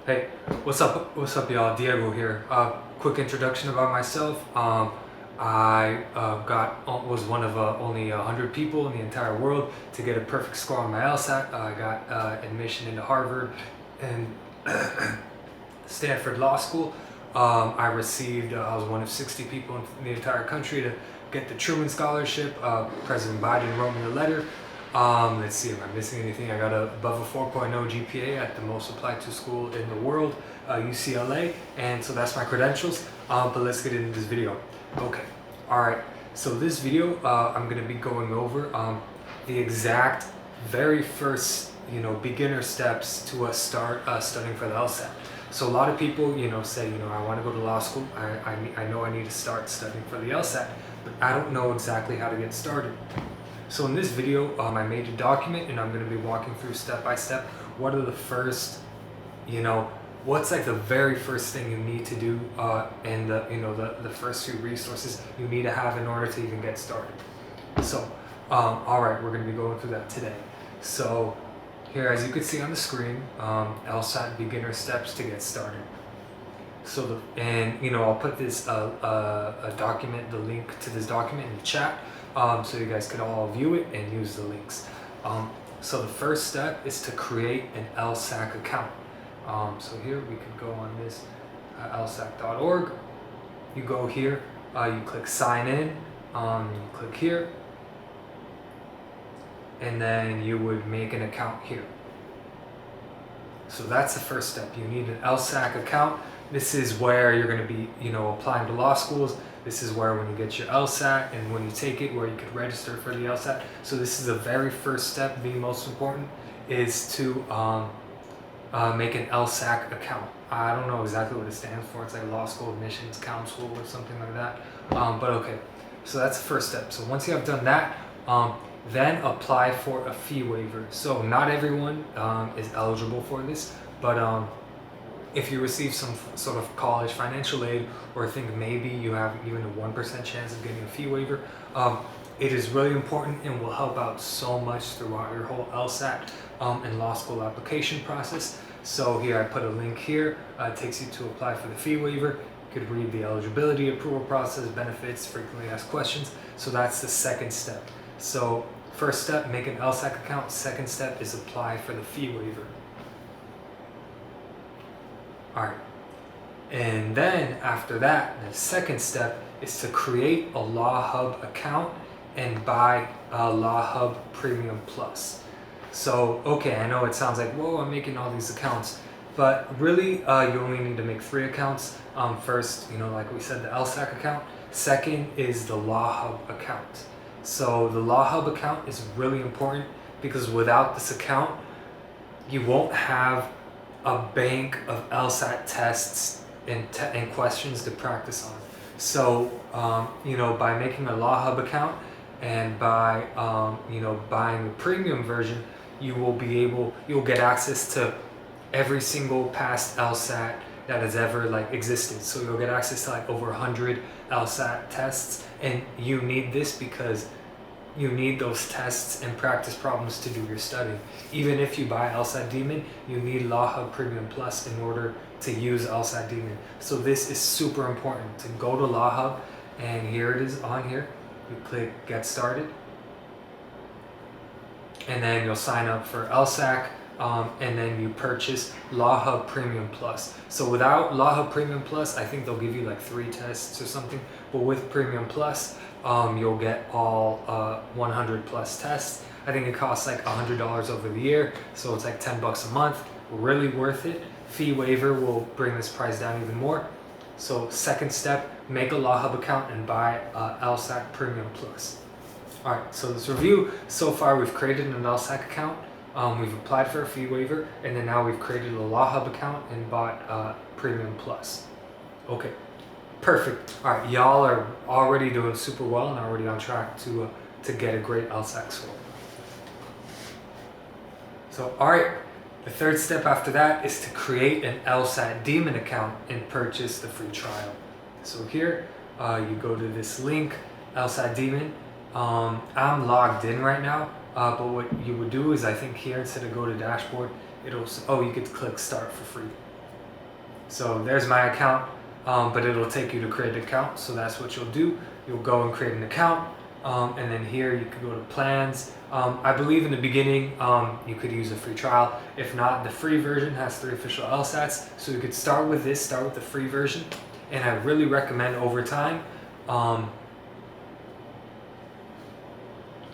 Hey, what's up? What's up, y'all? Diego here. Quick introduction about myself. I was one of only 100 people in the entire world to get a perfect score on my LSAT. I got admission into Harvard and Stanford Law School. I received. I was one of 60 people in the entire country to get the Truman Scholarship. President Biden wrote me a letter. Let's see, am I missing anything? I got above a 4.0 GPA at the most applied to school in the world, UCLA, and so that's my credentials. But let's get into this video. Okay, all right. So this video, I'm gonna be going over the exact very first, beginner steps to start studying for the LSAT. So a lot of people, say, I want to go to law school. I know I need to start studying for the LSAT, but I don't know exactly how to get started. So in this video, I made a document and I'm going to be walking through step by step. What are the first, what's like the very first thing you need to do and the first few resources you need to have in order to even get started. So, all right, we're going to be going through that today. So here, as you can see on the screen, LSAT beginner steps to get started. So, I'll put this a document, the link to this document in the chat, so you guys can all view it and use the links. So the first step is to create an LSAC account. So here we can go on this lsac.org. You go here, you click sign in, you click here, and then you would make an account here. So that's the first step. You need an LSAC account. This is where you're going to be, applying to law schools. This is where when you get your LSAT and when you take it, where you could register for the LSAT. So this is the very first step, the most important, is to make an LSAC account. I don't know exactly what it stands for. It's like Law School Admissions Council or something like that. But okay, so that's the first step. So once you have done that, then apply for a fee waiver. So not everyone is eligible for this, but if you receive some sort of college financial aid, or think maybe you have even a 1% chance of getting a fee waiver, it is really important and will help out so much throughout your whole LSAT and law school application process. So here I put a link here, it takes you to apply for the fee waiver. You could read the eligibility, approval process, benefits, frequently asked questions. So that's the second step. So first step, make an LSAC account. Second step is apply for the fee waiver. All right, and then after that, the second step is to create a LawHub account and buy a LawHub Premium Plus. So, okay, I know it sounds like, whoa, I'm making all these accounts, but really you only need to make 3 accounts. First, like we said, the LSAC account. Second is the LawHub account. So the LawHub account is really important because without this account, you won't have a bank of LSAT tests and questions to practice on. So, by making a LawHub account and by, buying the premium version, you'll get access to every single past LSAT that has ever existed. So you'll get access to over 100 LSAT tests, and you need this because you need those tests and practice problems to do your studying. Even if you buy LSAT Demon, you need LawHub Premium Plus in order to use LSAT Demon. So this is super important to go to LawHub, and here it is on here. You click Get Started, and then you'll sign up for LSAC, and then you purchase LawHub Premium Plus. So without LawHub Premium Plus, I think they'll give you 3 tests or something, but with Premium Plus, you'll get all 100 plus tests. I think it costs $100 over the year, so it's $10 a month. Really worth it. Fee waiver will bring this price down even more. So second step, make a LawHub account and buy LSAC Premium Plus. All right, so let's review. So far, we've created an LSAC account, we've applied for a fee waiver, and then now we've created a LawHub account and bought Premium Plus. Okay. Perfect. All right, y'all are already doing super well and already on track to get a great LSAC score. So, all right, the third step after that is to create an LSAT Demon account and purchase the free trial. So here, you go to this link, LSAT Demon. I'm logged in right now, but what you would do is I think here, instead of go to dashboard, you could click start for free. So there's my account, but it'll take you to create an account. So that's what you'll do. You'll go and create an account, and then here you can go to plans. I believe in the beginning you could use a free trial. If not, the free version has 3 official LSATs. So you could start with this, start with the free version. And I really recommend over time,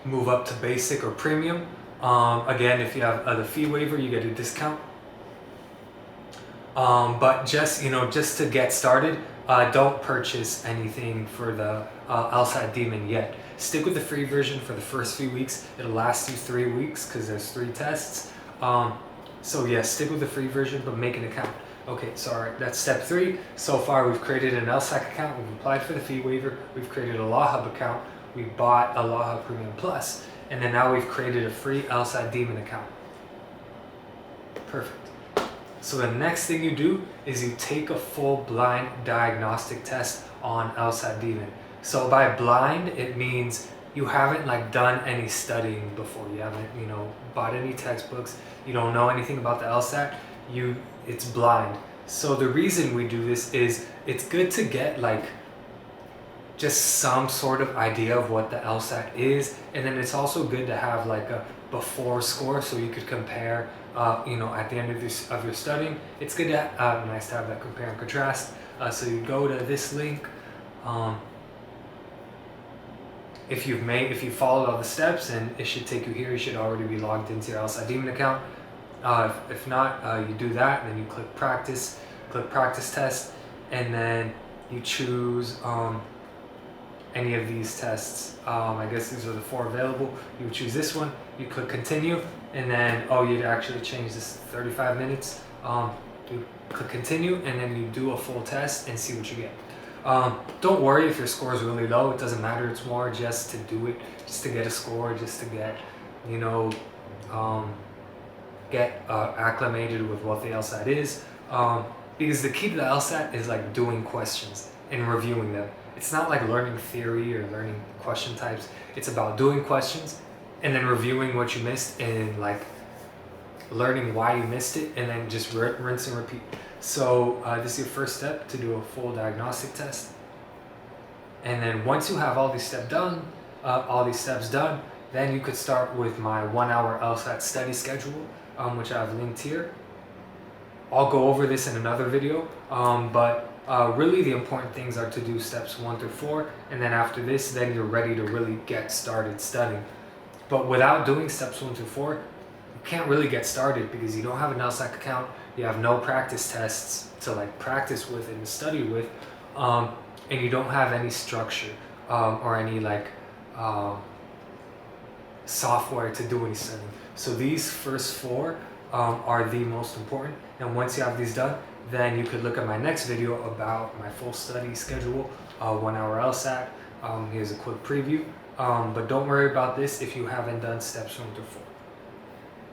move up to basic or premium. Again, if you have the fee waiver, you get a discount. But just to get started, don't purchase anything for the LSAT Demon yet. Stick with the free version for the first few weeks. It'll last you 3 weeks because there's 3 tests. So yeah, stick with the free version, but make an account. Okay, so all right, that's step 3. So far, we've created an LSAT account. We've applied for the fee waiver. We've created a Law Hub account. We bought a Law Hub Premium Plus, and then now we've created a free LSAT Demon account. Perfect. So the next thing you do is you take a full blind diagnostic test on LSAT Demon. So by blind, it means you haven't done any studying before. You haven't bought any textbooks. You don't know anything about the LSAT. It's blind. So the reason we do this is it's good to get just some sort of idea of what the LSAT is, and then it's also good to have a before score so you could compare at the end of your studying. It's good to nice to have that compare and contrast. So you go to this link. If you followed all the steps, and it should take you here, you should already be logged into your LSAT Demon account. If not, you do that, and then you click practice test, and then you choose any of these tests. I guess these are the 4 available. You would choose this one, you click continue, and then you'd actually change this to 35 minutes. You click continue, and then you do a full test and see what you get. Don't worry if your score is really low. It doesn't matter. It's more just to do it, just to get a score, just to get acclimated with what the LSAT is. Because the key to the LSAT is doing questions and reviewing them. It's not like learning theory or learning question types. It's about doing questions and then reviewing what you missed and learning why you missed it, and then just rinse and repeat. So this is your first step, to do a full diagnostic test. And then once you have all these steps done, then you could start with my 1-hour LSAT study schedule, which I've linked here. I'll go over this in another video, but really the important things are to do steps 1 through 4, and then after this, then you're ready to really get started studying. But without doing steps 1 through 4, you can't really get started because you don't have an LSAT account, you have no practice tests to practice with and study with, and you don't have any structure or any software to do any studying. So these first 4 are the most important, and once you have these done, then you could look at my next video about my full study schedule, 1-hour LSAT. Here's a quick preview, but don't worry about this if you haven't done steps 1 through 4.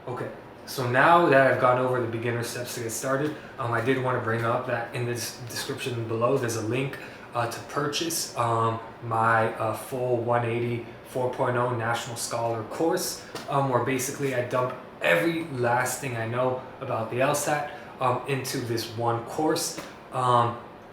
Okay, so now that I've gone over the beginner steps to get started, I did want to bring up that in the description below, there's a link to purchase my full 180 4.0 National Scholar course, where basically I dump every last thing I know about the LSAT into this one course.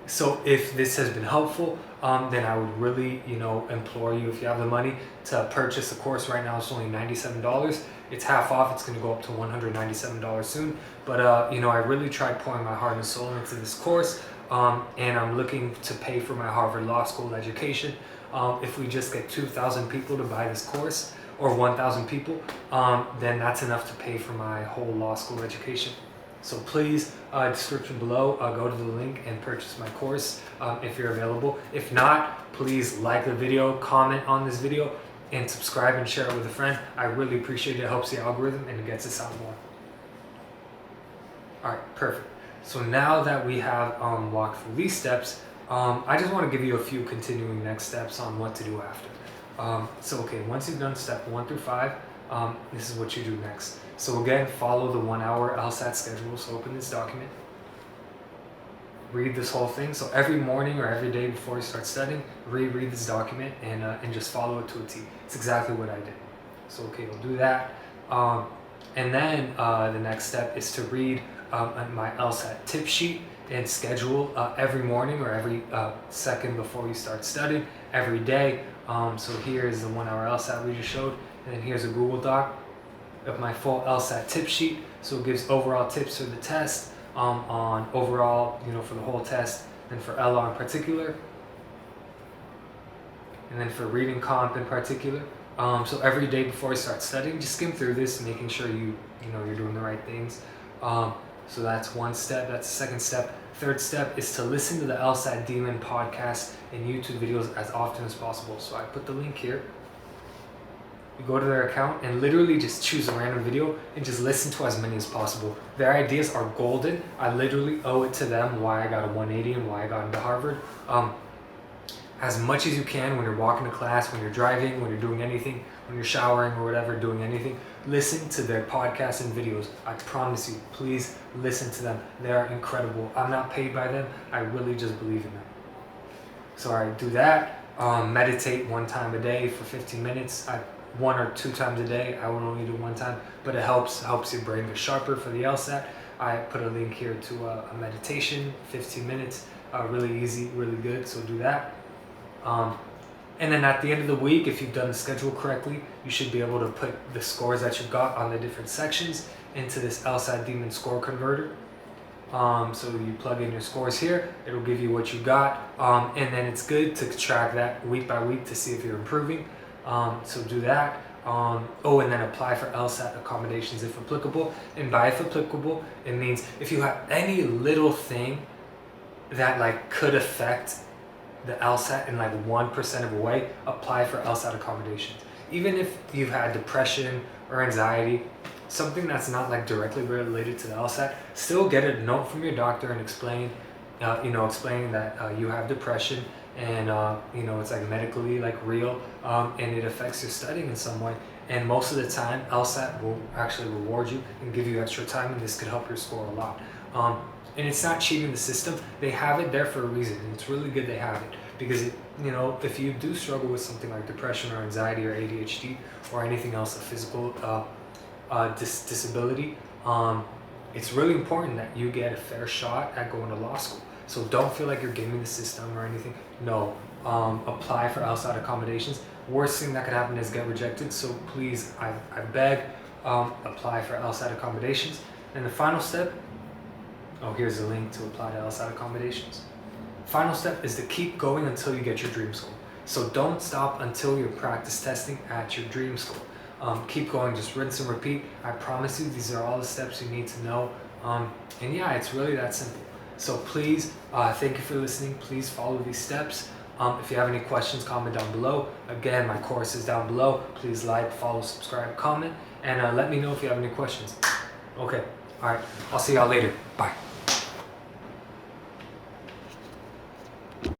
So if this has been helpful, then I would really, implore you, if you have the money, to purchase the course. Right now it's only $97. It's half off. It's going to go up to $197 soon. But I really tried pouring my heart and soul into this course, and I'm looking to pay for my Harvard Law School education. If we just get 2,000 people to buy this course, or 1,000 people, then that's enough to pay for my whole law school education. So please, description below, go to the link and purchase my course if you're available. If not, please like the video, comment on this video, and subscribe and share it with a friend. I really appreciate it. It helps the algorithm and it gets us out more. All right, perfect. So now that we have walked through these steps, I just want to give you a few continuing next steps on what to do after. Okay, once you've done step 1 through 5, this is what you do next. So again, follow the 1-hour LSAT schedule. So open this document, read this whole thing. So every morning or every day before you start studying, reread this document and just follow it to a T. It's exactly what I did. So okay, we'll do that. And then the next step is to read my LSAT tip sheet and schedule every morning or every second before you start studying, every day. So here's the 1 hour LSAT we just showed, and then here's a Google Doc of my full LSAT tip sheet. So it gives overall tips for the test, on overall, for the whole test, and for LR in particular, and then for reading comp in particular. So every day before you start studying, just skim through this, making sure you're doing the right things. So that's one step. That's the second step. Third step is to listen to the LSAT Demon podcast and YouTube videos as often as possible. So I put the link here. You go to their account and literally just choose a random video and just listen to as many as possible. Their ideas are golden. I literally owe it to them why I got a 180 and why I got into Harvard. As much as you can when you're walking to class, when you're driving, when you're doing anything, when you're showering or whatever, doing anything, listen to their podcasts and videos. I promise you, please listen to them. They are incredible. I'm not paid by them. I really just believe in them. So I do that. Meditate 1 time a day for 15 minutes. 1 or 2 times a day. I would only do 1 time, but it helps your brain get sharper for the LSAT. I put a link here to a meditation, 15 minutes, really easy, really good. So do that. And then at the end of the week, if you've done the schedule correctly, you should be able to put the scores that you got on the different sections into this LSAT Demon score converter. So you plug in your scores here, it'll give you what you got, and then it's good to track that week by week to see if you're improving. So do that. And then apply for LSAT accommodations if applicable. And by if applicable, it means if you have any little thing that could affect the LSAT in 1% of a way, apply for LSAT accommodations. Even if you've had depression or anxiety, something that's not directly related to the LSAT, still get a note from your doctor and explain that you have depression and it's medically real, and it affects your studying in some way. And most of the time, LSAT will actually reward you and give you extra time, and this could help your score a lot. And it's not cheating the system. They have it there for a reason, and it's really good they have it, because if you do struggle with something like depression or anxiety or ADHD or anything else, a physical disability, it's really important that you get a fair shot at going to law school. So don't feel like you're gaming the system or anything. No, apply for LSAT accommodations. Worst thing that could happen is get rejected. So please, I beg, apply for LSAT accommodations. And the final step, here's a link to apply to LSAT accommodations. Final step is to keep going until you get your dream school. So don't stop until you're practice testing at your dream school. Keep going, just rinse and repeat. I promise you, these are all the steps you need to know. And yeah, it's really that simple. So please, thank you for listening. Please follow these steps. If you have any questions, comment down below. Again, my course is down below. Please like, follow, subscribe, comment, and let me know if you have any questions. Okay, all right, I'll see y'all later. Bye.